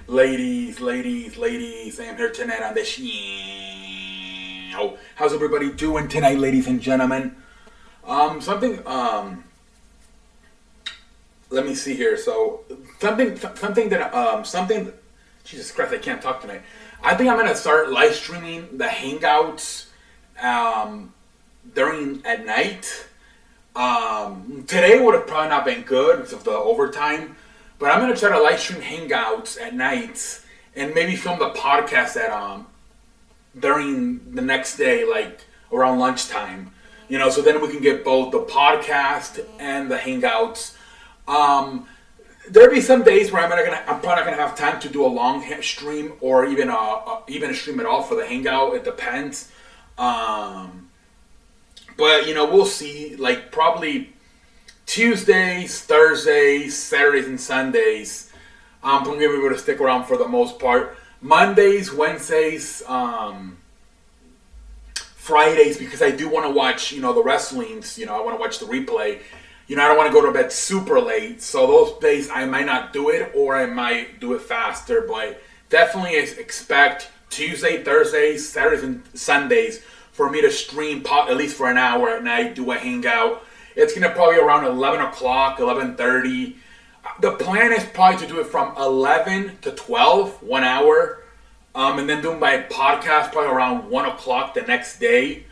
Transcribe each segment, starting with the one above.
Ladies, I am here tonight on the show. How's everybody doing tonight, ladies and gentlemen? Let me see here. So, Jesus Christ, I can't talk tonight. I think I'm going to start live streaming the Hangouts during at night. Today would have probably not been good because of the overtime. But I'm going to try to live stream Hangouts at night and maybe film the podcast during the next day, like around lunchtime. So then we can get both the podcast and the Hangouts. There'll be some days where I'm probably not gonna have time to do a long stream or even a stream at all for the Hangout. It depends. But we'll see. Like probably Tuesdays, Thursdays, Saturdays, and Sundays. I'm gonna be able to stick around for the most part. Mondays, Wednesdays, Fridays, because I do want to watch, the wrestlings. I want to watch the replay. I don't want to go to bed super late. So those days I might not do it, or I might do it faster. But definitely expect Tuesday, Thursdays, Saturdays, and Sundays for me to stream at least for an hour at night, do a Hangout. It's going to probably around 11 o'clock, 11:30. The plan is probably to do it from 11 to 12, 1 hour. And then do my podcast probably around 1 o'clock the next day.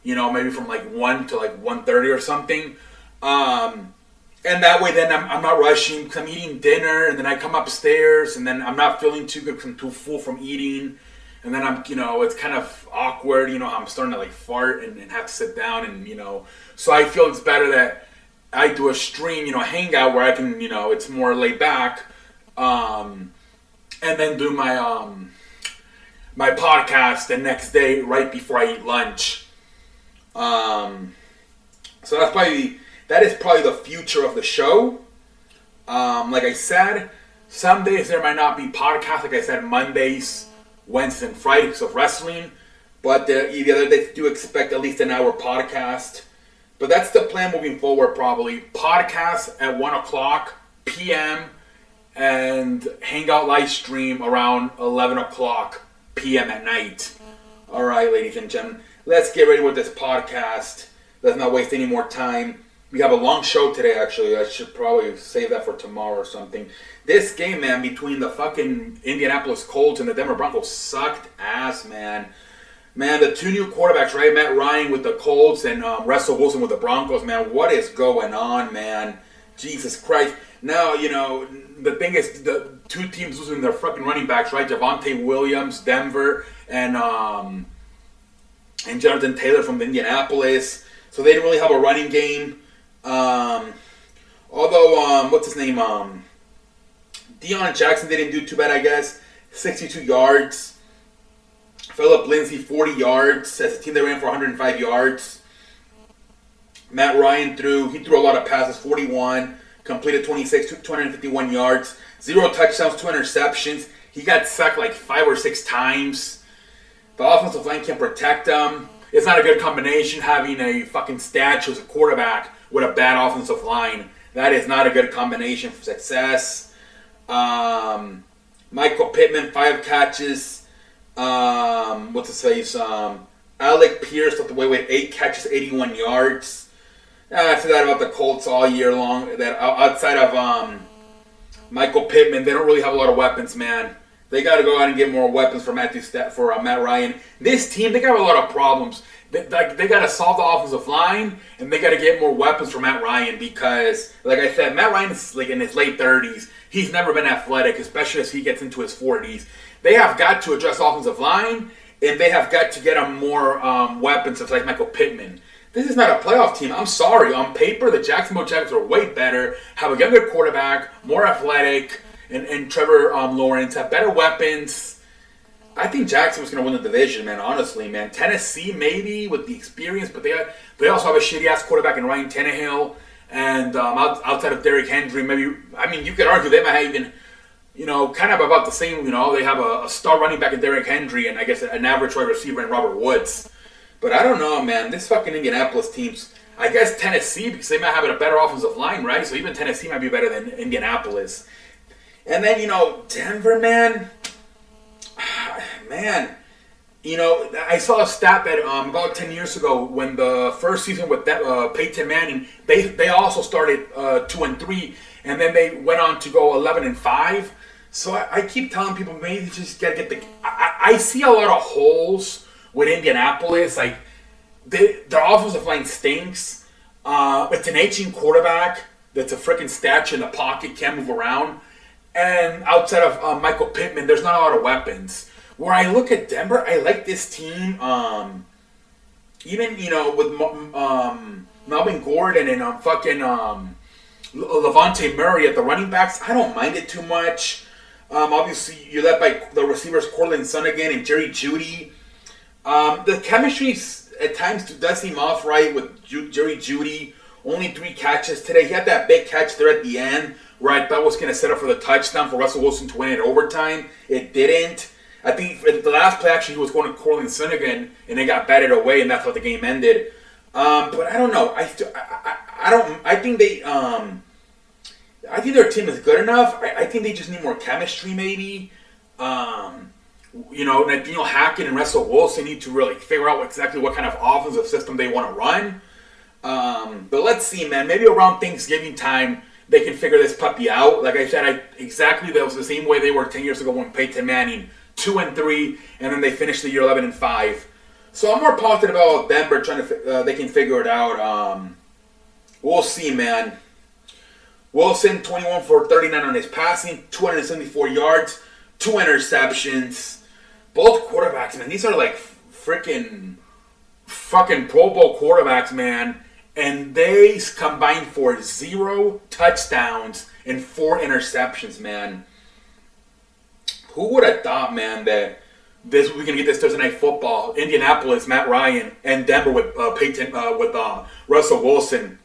Maybe from like 1 to like 1:30 or something. And that way then I'm not rushing because I'm eating dinner. And then I come upstairs and then I'm not feeling too good because I'm too full from eating. And then it's kind of awkward, I'm starting to like fart and have to sit down and, so I feel it's better that I do a stream, Hangout where I can, it's more laid back, and then do my, my podcast the next day right before I eat lunch. So that is probably the future of the show. Like I said, some days there might not be podcasts, like I said, Mondays, Wednesdays and Fridays of wrestling, but the other days do expect at least an hour podcast. But that's the plan moving forward, probably. Podcast at 1 o'clock p.m. and Hangout live stream around 11 o'clock p.m. at night. All right, ladies and gentlemen, let's get ready with this podcast. Let's not waste any more time. We have a long show today, actually. I should probably save that for tomorrow or something. This game, man, between the fucking Indianapolis Colts and the Denver Broncos sucked ass, man. Man, the two new quarterbacks, right? Matt Ryan with the Colts and Russell Wilson with the Broncos, man. What is going on, man? Jesus Christ. Now, the thing is, the two teams losing their fucking running backs, right? Javonte Williams, Denver, and Jonathan Taylor from Indianapolis. So they didn't really have a running game. Although, what's his name? Deion Jackson didn't do too bad, I guess. 62 yards. Phillip Lindsay, 40 yards. As a team, they ran for 105 yards. Matt Ryan threw a lot of passes, 41. Completed 26, 251 yards. 0 touchdowns, 2 interceptions. He got sacked like 5 or 6 times. The offensive line can't protect him. It's not a good combination having a fucking statue as a quarterback with a bad offensive line. That is not a good combination for success. Michael Pittman, 5 catches. What's his face? Alec Pierce took away with 8 catches, 81 yards. I said that about the Colts all year long. That outside of Michael Pittman, they don't really have a lot of weapons, man. They got to go out and get more weapons for Matt Ryan. This team, they got a lot of problems. They got to solve the offensive line, and they got to get more weapons for Matt Ryan because, like I said, Matt Ryan is like in his late 30s. He's never been athletic, especially as he gets into his 40s. They have got to address offensive line, and they have got to get him more weapons, such like Michael Pittman. This is not a playoff team. I'm sorry. On paper, the Jacksonville Jaguars are way better, have a younger quarterback, more athletic, and Trevor Lawrence have better weapons. I think Jacksonville's going to win the division, man, honestly, man. Tennessee, maybe, with the experience, but they also have a shitty-ass quarterback in Ryan Tannehill. And outside of Derrick Henry, maybe, you could argue they might have even, kind of about the same, they have a star running back in Derrick Henry and I guess an average wide receiver in Robert Woods. But I don't know, man. This fucking Indianapolis team's, I guess Tennessee, because they might have a better offensive line, right? So even Tennessee might be better than Indianapolis. And then, Denver, man, man, I saw a stat that about 10 years ago, when the first season with Peyton Manning, they also started 2-3, and then they went on to go 11-5. So I keep telling people, maybe just gotta get I see a lot of holes with Indianapolis. Like their offensive line stinks. It's an aging quarterback that's a freaking statue in the pocket, can't move around. And outside of Michael Pittman, there's not a lot of weapons. Where I look at Denver, I like this team. Even with Melvin Gordon and Levante Murray at the running backs, I don't mind it too much. Obviously, you're led by the receivers Cortland Sutton and Jerry Jeudy. The chemistry at times does seem off right with Jerry Jeudy. Only 3 catches today. He had that big catch there at the end where I thought was going to set up for the touchdown for Russell Wilson to win it overtime. It didn't. I think the last play actually he was going to Cortland Sutton and they got batted away, and that's how the game ended. But I don't know. I don't. I think they. I think their team is good enough. I think they just need more chemistry, maybe. Nathaniel Hackett and Russell Wilson need to really figure out exactly what kind of offensive system they want to run. But let's see, man. Maybe around Thanksgiving time, they can figure this puppy out. Like I said, that was the same way they were 10 years ago when Peyton Manning 2-3, and then they finished the year 11-5. So I'm more positive about Denver trying to. They can figure it out. We'll see, man. Wilson 21 for 39 on his passing, 274 yards, 2 interceptions. Both quarterbacks, man. These are like fucking Pro Bowl quarterbacks, man. And they combined for 0 touchdowns and 4 interceptions, man. Who would have thought, man, that we're gonna get this Thursday Night Football? Indianapolis, Matt Ryan, and Denver with Russell Wilson,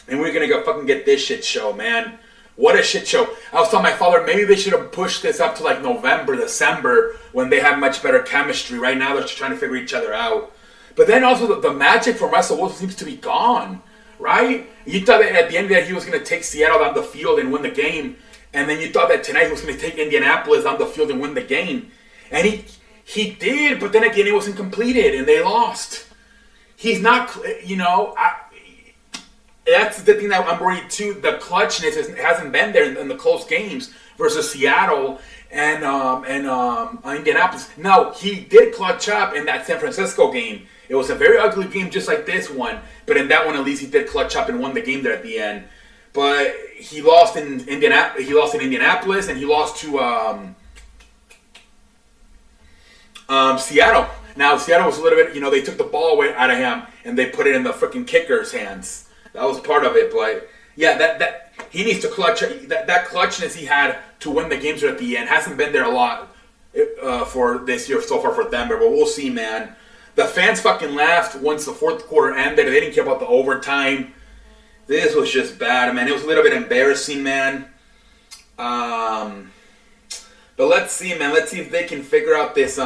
and we're gonna fucking get this shit show, man. What a shit show! I was telling my father maybe they should have pushed this up to like November, December, when they have much better chemistry. Right now they're just trying to figure each other out. But then also the magic from Russell Wilson seems to be gone, right? You thought that at the end of that he was gonna take Seattle down the field and win the game. And then you thought that tonight he was going to take Indianapolis on the field and win the game. And he did, but then again it wasn't completed and they lost. He's not, that's the thing that I'm worried too. The clutchness hasn't been there in the close games versus Seattle and Indianapolis. Now, he did clutch up in that San Francisco game. It was a very ugly game just like this one. But in that one, at least he did clutch up and won the game there at the end. But he lost in Indianapolis, and he lost to Seattle. Now Seattle was a little bit, they took the ball away out of him and they put it in the freaking kicker's hands. That was part of it, but yeah, that he needs to clutch. That clutchness he had to win the games at the end hasn't been there a lot for this year so far for Denver. But we'll see, man. The fans fucking laughed once the fourth quarter ended. They didn't care about the overtime. This was just bad, man. It was a little bit embarrassing, man. But let's see, man. Let's see if they can figure out this.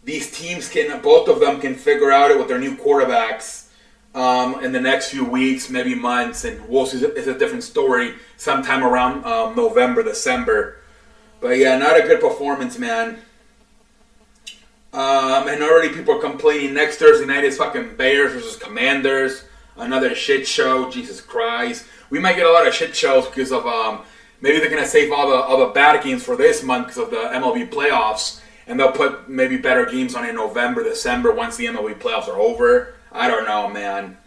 These teams both of them can figure out it with their new quarterbacks in the next few weeks, maybe months, and we'll see. It's a different story sometime around November, December. But yeah, not a good performance, man. And already people are complaining. Next Thursday night is fucking Bears versus Commanders. Another shit show. Jesus Christ. We might get a lot of shit shows because of maybe they're gonna save all the bad games for this month because of the MLB playoffs, and they'll put maybe better games on in November, December once the MLB playoffs are over. I don't know, man.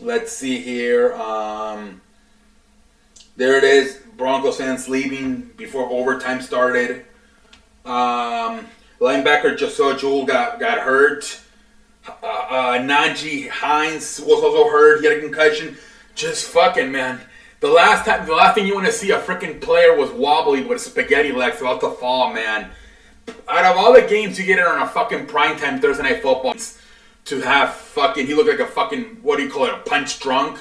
Let's see here. There it is. Broncos fans leaving before overtime started. Linebacker Josiah Jewell got hurt. Najee Hines was also hurt. He had a concussion. Just fucking, man. The last thing you want to see a freaking player was wobbly with spaghetti legs about to fall, man. Out of all the games you get on a fucking primetime Thursday Night Football, to have fucking, he looked like a fucking, what do you call it, a punch drunk?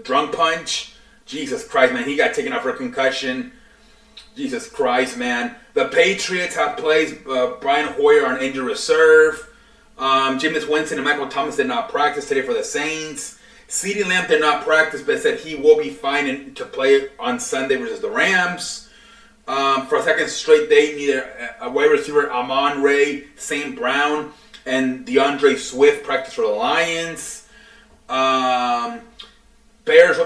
Drunk punch? Jesus Christ, man. He got taken out for a concussion. Jesus Christ, man. The Patriots have placed Brian Hoyer on injured reserve. Jameis Winston and Michael Thomas did not practice today for the Saints. CeeDee Lamb did not practice, but said he will be fine to play on Sunday versus the Rams. For a second straight day, neither a wide receiver Amon-Ra St. Brown and DeAndre Swift practiced for the Lions. Bears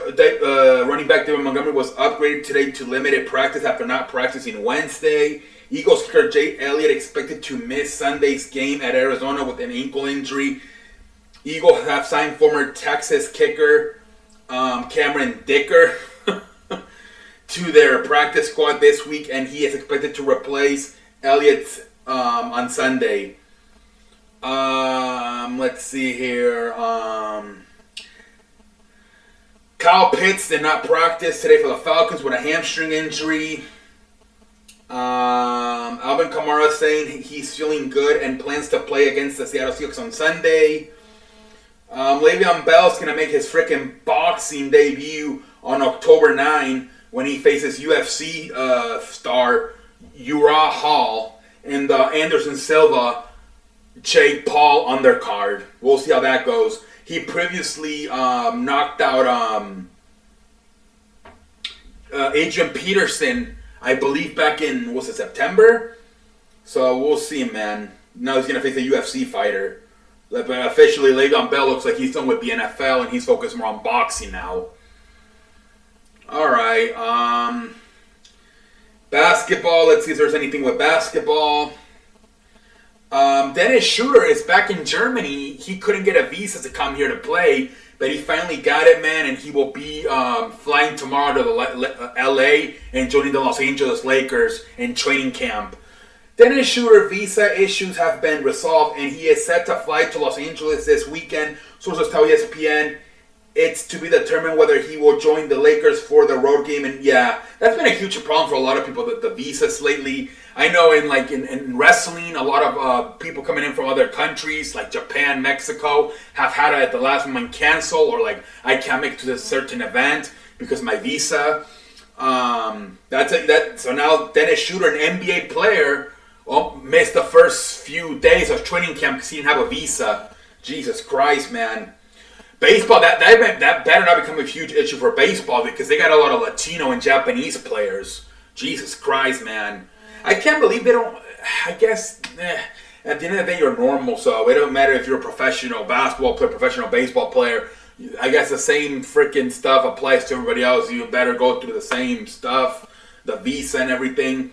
running back David Montgomery was upgraded today to limited practice after not practicing Wednesday. Eagles kicker Jay Elliott expected to miss Sunday's game at Arizona with an ankle injury. Eagles have signed former Texas kicker Cameron Dicker to their practice squad this week, and he is expected to replace Elliott on Sunday. Let's see here. Kyle Pitts did not practice today for the Falcons with a hamstring injury. Alvin Kamara saying he's feeling good and plans to play against the Seattle Seahawks on Sunday. Le'Veon Bell's going to make his freaking boxing debut on October 9 when he faces UFC star Uriah Hall and Anderson Silva, Jake Paul undercard. We'll see how that goes. He previously knocked out Adrian Peterson, I believe, back in, September? So we'll see, man. Now he's going to face a UFC fighter. But officially, Le'Veon Bell looks like he's done with the NFL and he's focused more on boxing now. Alright, basketball. Let's see if there's anything with basketball. Dennis Schroeder is back in Germany. He couldn't get a visa to come here to play, but he finally got it, man, and he will be flying tomorrow to the LA and joining the Los Angeles Lakers in training camp. Dennis Schroeder visa issues have been resolved, and he is set to fly to Los Angeles this weekend. Sources tell ESPN it's to be determined whether he will join the Lakers for the road game. And yeah, that's been a huge problem for a lot of people, the visas lately. I know in wrestling, a lot of people coming in from other countries like Japan, Mexico, have had it at the last moment cancel, or like, I can't make it to this certain event because my visa. So now Dennis Schroeder, an NBA player, missed the first few days of training camp because he didn't have a visa. Jesus Christ, man. Baseball, that better not become a huge issue for baseball because they got a lot of Latino and Japanese players. Jesus Christ, man. I can't believe they don't. I guess at the end of the day, you're normal, so it don't matter if you're a professional basketball player, professional baseball player. I guess the same freaking stuff applies to everybody else. You better go through the same stuff, the visa and everything.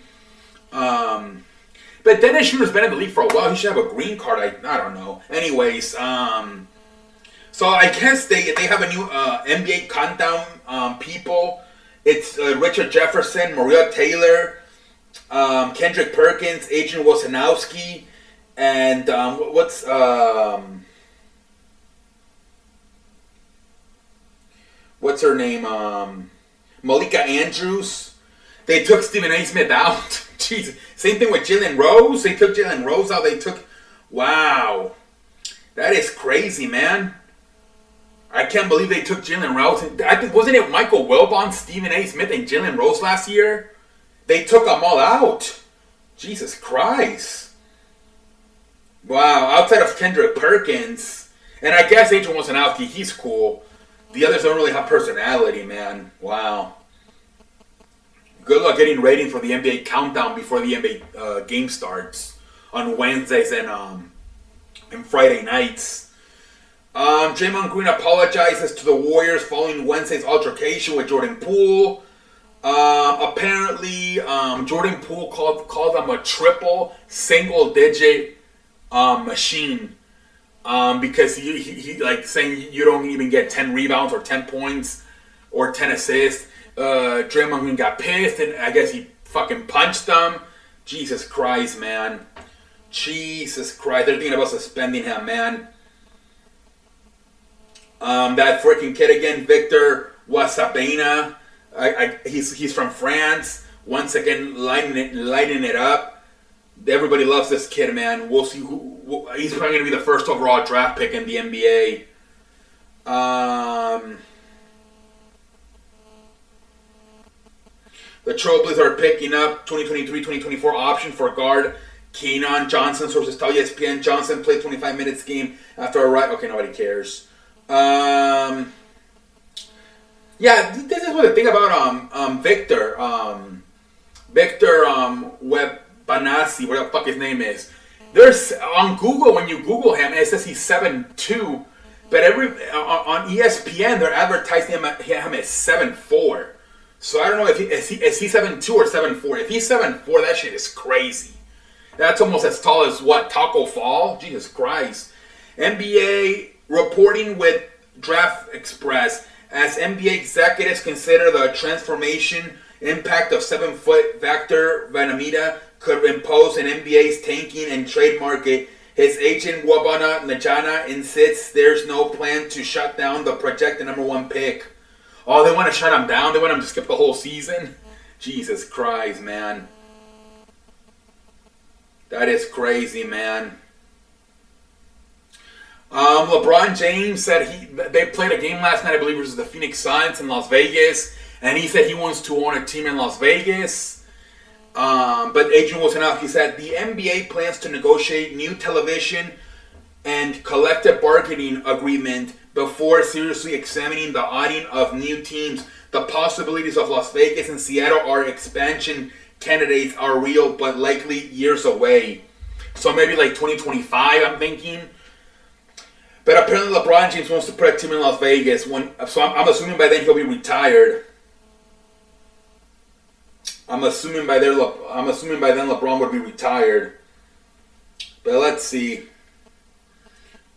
But Dennis Schroeder's been in the league for a while. He should have a green card. I don't know. Anyways, so I guess they have a new NBA countdown people. It's Richard Jefferson, Maria Taylor, Kendrick Perkins, Adrian Wojnarowski, and what's her name? Malika Andrews. They took Stephen A. Smith out. Jesus. Same thing with Jalen Rose. They took Jalen Rose out. Wow. That is crazy, man. I can't believe they took Jalen Rose. I think, wasn't it Michael Wilbon, Stephen A. Smith, and Jalen Rose last year? They took them all out. Jesus Christ. Wow. Outside of Kendrick Perkins, and I guess Adrian Wojnarowski, he's cool. The others don't really have personality, man. Wow. Good luck getting rating for the NBA countdown before the NBA game starts on Wednesdays and Friday nights. Draymond Green apologizes to the Warriors following Wednesday's altercation with Jordan Poole. Apparently, Jordan Poole called him a triple single-digit machine because he like saying you don't even get 10 rebounds or 10 points or 10 assists. Draymond Green got pissed and I guess he fucking punched him. Jesus Christ, man. Jesus Christ. They're thinking about suspending him, man. That freaking kid again, Victor Wembanyama. He's from France. Once again, lighting it up. Everybody loves this kid, man. We'll see he's probably going to be the first overall draft pick in the NBA. The Trailblazers are picking up 2023-2024 option for guard Keenan Johnson sources tell ESPN Johnson played 25 minutes game after a ride. Okay, nobody cares. Yeah, this is what the thing about Victor Webbanasi, whatever the fuck his name is. There's on Google, when you Google him, it says he's 7'2", but on ESPN they're advertising him as 7'4". So I don't know if is he 7'2" or 7'4". If he's 7'4", that shit is crazy. That's almost as tall as what, Taco Fall? Jesus Christ. NBA reporting with Draft Express as NBA executives consider the transformation impact of 7-foot Victor Wembanyama could impose an NBA's tanking and trade market. His agent Wabana Najana insists there's no plan to shut down the projected number 1 pick. Oh, they want to shut him down? They want him to skip the whole season? Jesus Christ, man. That is crazy, man. LeBron James said they played a game last night, I believe it was the Phoenix Suns in Las Vegas, and he said he wants to own a team in Las Vegas. But Adrian Wojnarowski said the NBA plans to negotiate new television and collective bargaining agreement before seriously examining the adding of new teams. The possibilities of Las Vegas and Seattle are expansion candidates are real, but likely years away. So maybe like 2025, I'm thinking. But apparently LeBron James wants to put a team in Las Vegas. So I'm assuming by then he'll be retired. I'm assuming by then LeBron would be retired. But let's see.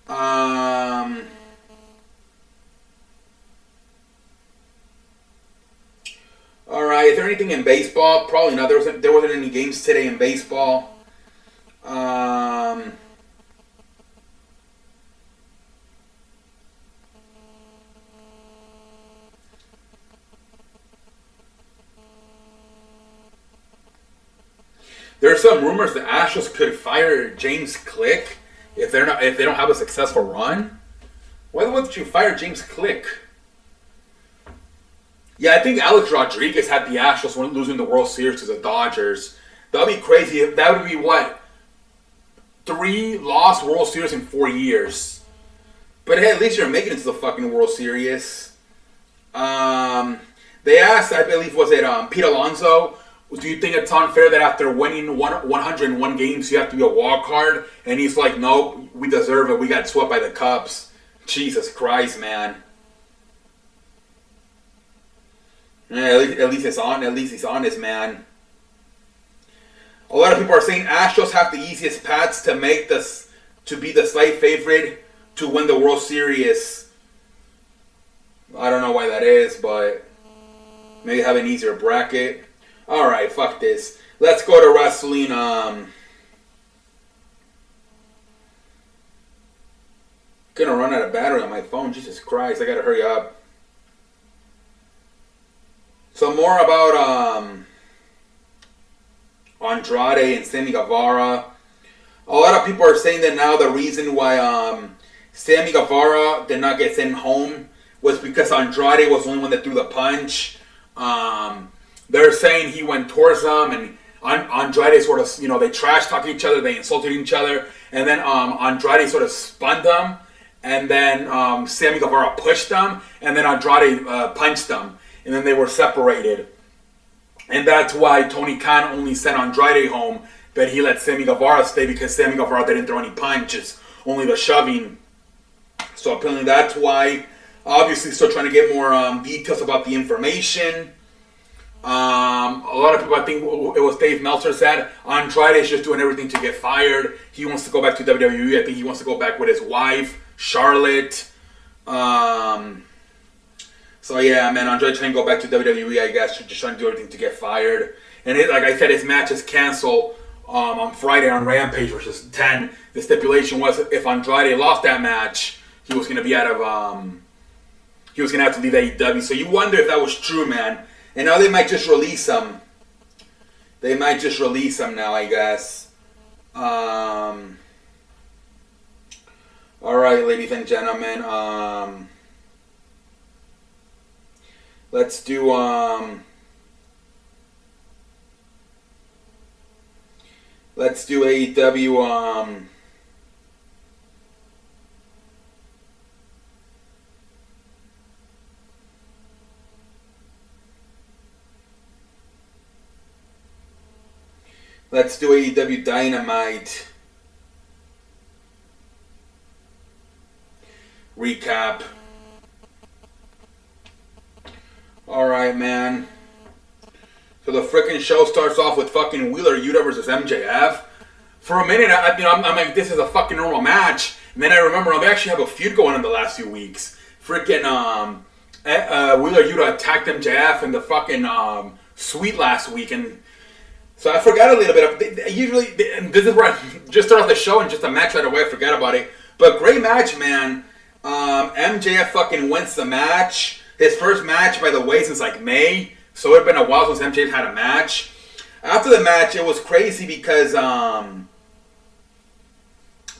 All right. Is there anything in baseball? Probably not. There wasn't any games today in baseball. There's some rumors the Astros could fire James Click if they don't have a successful run. Why would you fire James Click? Yeah, I think Alex Rodriguez had the Astros losing the World Series to the Dodgers. That'd be crazy. That would be what? 3 lost World Series in 4 years. But hey, at least you're making it to the fucking World Series. They asked, I believe, was it Pete Alonso, do you think it's unfair that after winning 101 games you have to be a wild card? And he's like, no, we deserve it. We got swept by the Cubs. Jesus Christ, man. Yeah, at least it's on. At least he's honest, man. A lot of people are saying Astros have the easiest paths to make this to be the slight favorite to win the World Series. I don't know why that is, but maybe have an easier bracket. All right, fuck this. Let's go to wrestling. Gonna run out of battery on my phone. Jesus Christ, I gotta hurry up. So more about Andrade and Sammy Guevara. A lot of people are saying that now the reason why Sammy Guevara did not get sent home was because Andrade was the only one that threw the punch. They're saying he went towards them, and Andrade sort of, they trash talked each other, they insulted each other, and then Andrade sort of spun them, and then Sammy Guevara pushed them, and then Andrade punched them, and then they were separated. And that's why Tony Khan only sent Andrade home, but he let Sammy Guevara stay because Sammy Guevara didn't throw any punches, only the shoving. So apparently that's why. Obviously still trying to get more details about the information. A lot of people, I think it was Dave Meltzer said, Andrade is just doing everything to get fired. He wants to go back to WWE. I think he wants to go back with his wife, Charlotte. So yeah, man, Andrade trying to go back to WWE, I guess, just trying to do everything to get fired. And like I said, his match is canceled on Friday on Rampage versus 10. The stipulation was if Andrade lost that match, he was going to be out of... he was going to have to leave AEW. So you wonder if that was true, man. And now they might just release him. They might just release him now, I guess. Alright, ladies and gentlemen. Let's do Let's do AEW. Let's do AEW Dynamite recap. Alright, man. So the freaking show starts off with fucking Wheeler Yuta versus MJF. For a minute, I'm like, this is a fucking normal match. And then I remember they actually have a feud going on the last few weeks. Freaking Wheeler Yuta attacked MJF in the fucking suite last week, and so I forgot a little bit. Usually, and this is where I just start off the show and just a match right away. I forgot about it. But great match, man. MJF fucking wins the match. His first match, by the way, since like May. So it had been a while since MJF had a match. After the match, it was crazy because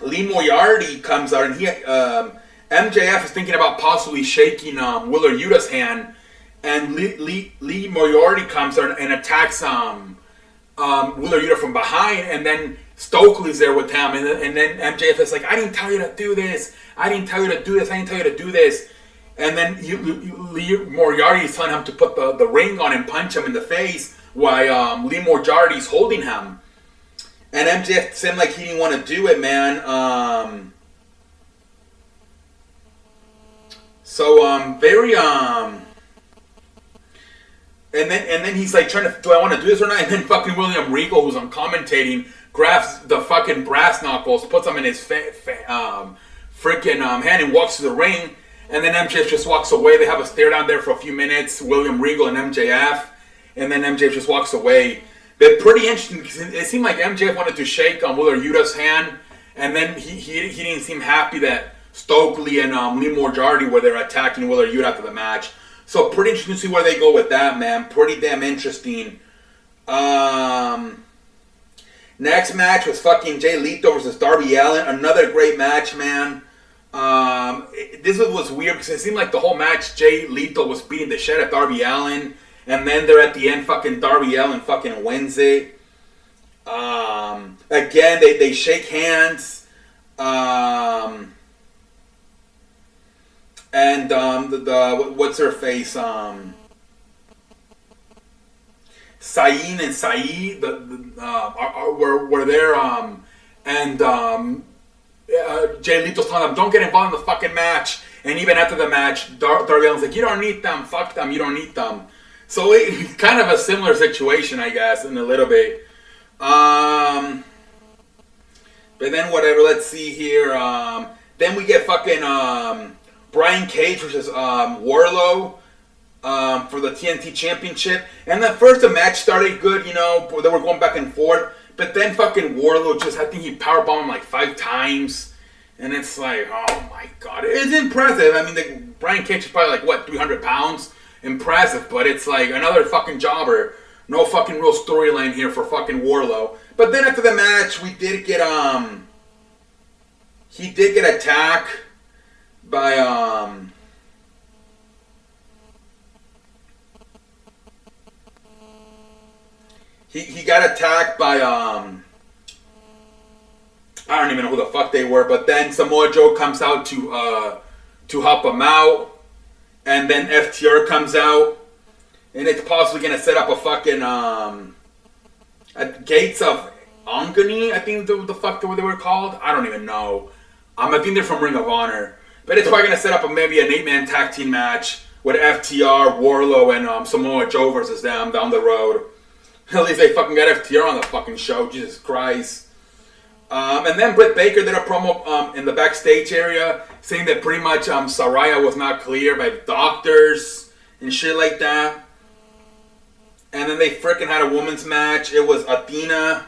Lee Moriarty comes out and MJF is thinking about possibly shaking Wheeler Yuta's hand, and Lee Moriarty comes out and attacks Wheeler Yuta from behind, and then Stokely's there with him, and then MJF is like, I didn't tell you to do this. I didn't tell you to do this. I didn't tell you to do this. And then Lee Moriarty is telling him to put the ring on and punch him in the face while Lee Moriarty is holding him. And MJF seemed like he didn't want to do it, man. And then he's like trying to, do I want to do this or not? And then fucking William Regal, who's on commentating, grabs the fucking brass knuckles, puts them in his freaking hand and walks to the ring. And then MJF just walks away. They have a stare down there for a few minutes, William Regal and MJF. And then MJF just walks away. But pretty interesting because it seemed like MJF wanted to shake on Wheeler Yuta's hand. And then he didn't seem happy that Stokely and Lee Moriarty were there attacking Wheeler Yuta after the match. So pretty interesting to see where they go with that, man. Pretty damn interesting. Next match was fucking Jay Lethal versus Darby Allin. Another great match, man. This was weird because it seemed like the whole match Jay Lethal was beating the shit at Darby Allin. And then they're at the end, fucking Darby Allin fucking wins it. Again, they shake hands. And the what's her face? Saeed and Saeed were there. And Jay Leto's telling them, don't get involved in the fucking match. And even after the match, Darby Allin's like, you don't need them. Fuck them. You don't need them. So it's kind of a similar situation, I guess, in a little bit. But then whatever. Let's see here. Then we get fucking Brian Cage versus Wardlow for the TNT Championship. And then first the match started good, you know, they were going back and forth. But then fucking Wardlow I think he powerbombed him like 5 times. And it's like, oh my god. It's impressive. I mean, Brian Cage is probably like, what, 300 pounds? Impressive. But it's like another fucking jobber. No fucking real storyline here for fucking Wardlow. But then after the match, we did get, he did get attacked by he got attacked by I don't even know who the fuck they were, but then Samoa Joe comes out to help him out, and then FTR comes out, and it's possibly gonna set up a fucking at Gates of Angani, I think the fuck they were called. I don't even know. I think they're from Ring of Honor. But it's probably going to set up maybe an 8-man tag team match with FTR, Wardlow, and Samoa Joe versus them down the road. At least they fucking got FTR on the fucking show. Jesus Christ. And then Britt Baker did a promo in the backstage area saying that pretty much Saraya was not cleared by the doctors and shit like that. And then they freaking had a women's match. It was Athena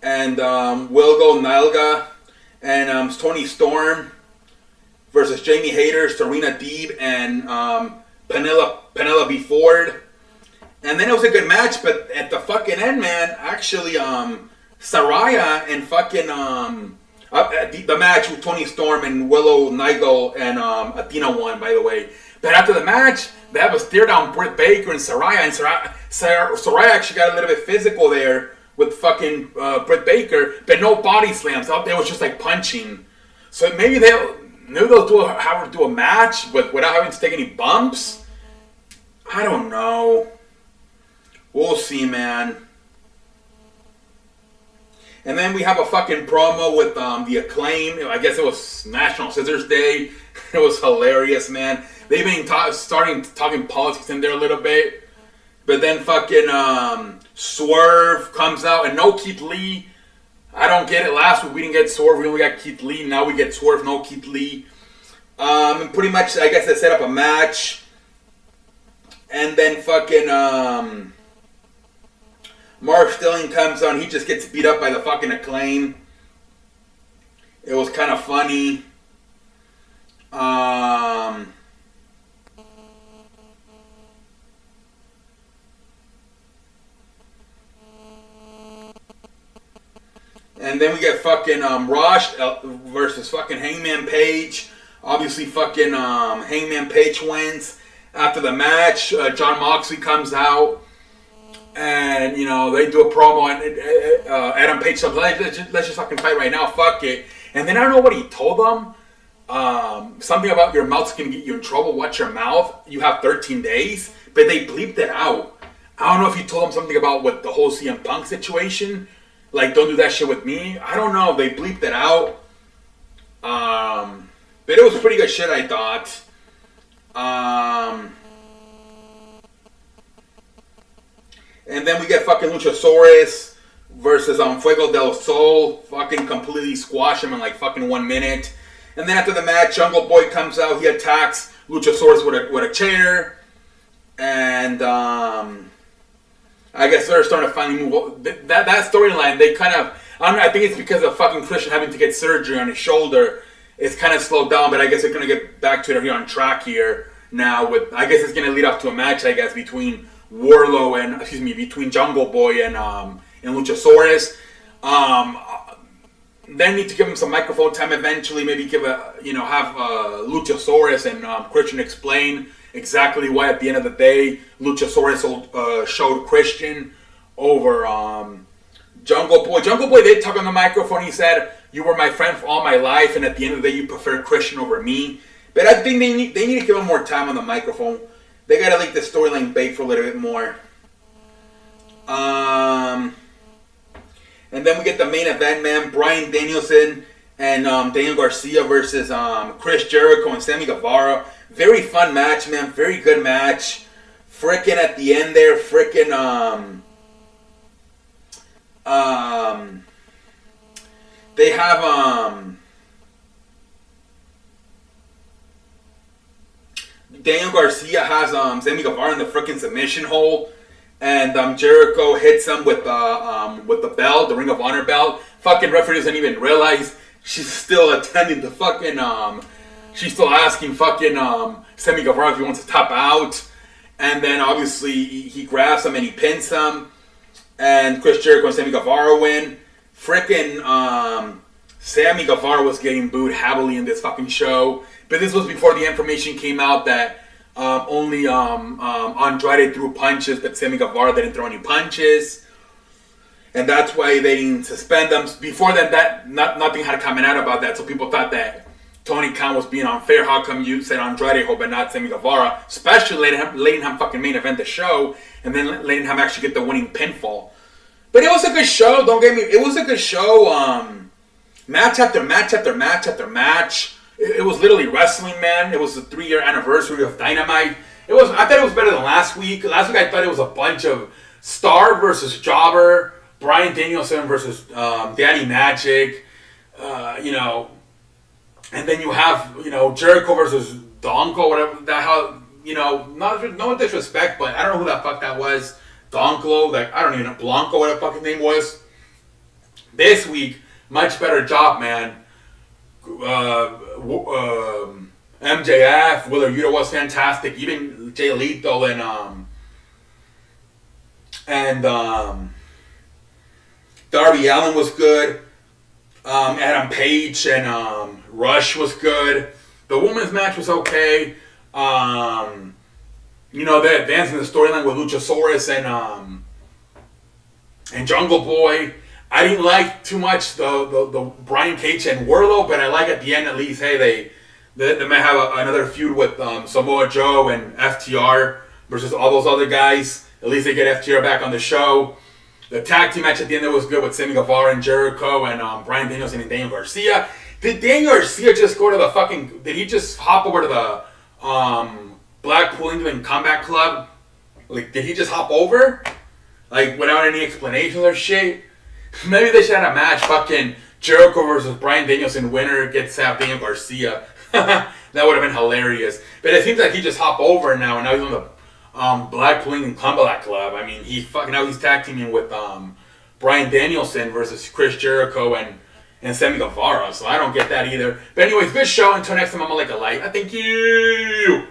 and Wilgo Nalga and Toni Storm versus Jamie Hayter, Serena Deeb, and Penelope Ford. And then it was a good match, but at the fucking end, man, actually, Saraya and fucking, the match with Toni Storm and Willow Nightingale and Athena won, by the way. But after the match, they have a stare down Britt Baker and Saraya actually got a little bit physical there with fucking Britt Baker, but no body slams. Out there was just like punching. So maybe they'll have her do a match without having to take any bumps. I don't know. We'll see, man. And then we have a fucking promo with the Acclaim. I guess it was National Scissors Day. It was hilarious, man. They've been starting talking politics in there a little bit. But then fucking Swerve comes out and no Keith Lee. I don't get it. Last week we didn't get Swerve. We only got Keith Lee. Now we get Swerve, no Keith Lee. And pretty much, I guess they set up a match. And then fucking Mark Sterling comes on. He just gets beat up by the fucking Acclaim. It was kind of funny. And then we get fucking Rush versus fucking Hangman Page. Obviously, fucking Hangman Page wins. After the match, Jon Moxley comes out. And, you know, they do a promo. And Adam Page says, let's just fucking fight right now. Fuck it. And then I don't know what he told them. Something about your mouth's going to get you in trouble. Watch your mouth. You have 13 days. But they bleeped it out. I don't know if he told them something about what the whole CM Punk situation. Like, don't do that shit with me. I don't know. They bleeped it out. But it was pretty good shit, I thought. And then we get fucking Luchasaurus versus Fuego del Sol. Fucking completely squash him in like fucking 1 minute. And then after the match, Jungle Boy comes out. He attacks Luchasaurus with a chair. And I guess they're starting to finally move. That storyline, they kind of, I don't know, I think it's because of fucking Christian having to get surgery on his shoulder. It's kind of slowed down, but I guess they're going to get back to it here on track here now. With I guess it's going to lead up to a match, I guess, between between Jungle Boy and Luchasaurus. They need to give him some microphone time eventually. Maybe have Luchasaurus and Christian explain exactly why at the end of the day Luchasaurus showed Christian over Jungle Boy. Jungle Boy did talk on the microphone. He said, "You were my friend for all my life, and at the end of the day, you prefer Christian over me." But I think they need to give him more time on the microphone. They gotta let the storyline bake for a little bit more. And then we get the main event, man. Bryan Danielson and Daniel Garcia versus Chris Jericho and Sammy Guevara. Very fun match, man. Very good match. Frickin' at the end there, they have Daniel Garcia has Sammy Guevara in the frickin' submission hole, and Jericho hits him with the belt, the Ring of Honor belt. Fucking referee doesn't even realize she's still attending the fucking she's still asking fucking Sammy Guevara if he wants to tap out, and then obviously he grabs him and he pins him, and Chris Jericho and Sammy Guevara win. Frickin' Sammy Guevara was getting booed heavily in this fucking show. But this was before the information came out that only Andrade threw punches, but Sammy Guevara didn't throw any punches. And that's why they didn't suspend them. Before then, nothing had come out about that. So people thought that Tony Khan was being unfair. How come you said Andrade but not Sammy Guevara? Especially letting him fucking main event the show and then letting him actually get the winning pinfall. But it was a good show. Don't get me. It was a good show. Match after match after match after match. It was literally wrestling, man. It was the 3-year anniversary of Dynamite. I thought it was better than last week. Last week I thought it was a bunch of Star versus Jobber, Bryan Danielson versus Daddy Magic, and then you have Jericho versus Donko, whatever the hell, no disrespect, but I don't know who the fuck that was. Donko, I don't even know, Blanco, whatever the fucking name was. This week, much better job, man. MJF, Willer Yuta was fantastic. Even Jay Lethal and Darby Allin was good. Adam Page and Rush was good. The women's match was okay. They're advancing the storyline with Luchasaurus and Jungle Boy. I didn't like too much the Brian Cage and Wardlow, but I like at the end at least, hey, they might have another feud with Samoa Joe and FTR versus all those other guys. At least they get FTR back on the show. The tag team match at the end was good with Sammy Guevara and Jericho and Bryan Danielson and Daniel Garcia. Did Daniel Garcia just go to the fucking... Did he just hop over to the Blackpool England Combat Club? Like, did he just hop over? Like, without any explanations or shit? Maybe they should have a match. Fucking Jericho versus Bryan Danielson. Winner gets Daniel Garcia. That would have been hilarious. But it seems like he just hopped over now, and now he's on the Blackpool England Combat Club. I mean, now he's tag teaming with Bryan Danielson versus Chris Jericho and Sammy Guevara. So I don't get that either. But anyways, good show. Until next time, I'm gonna like a light. Thank you.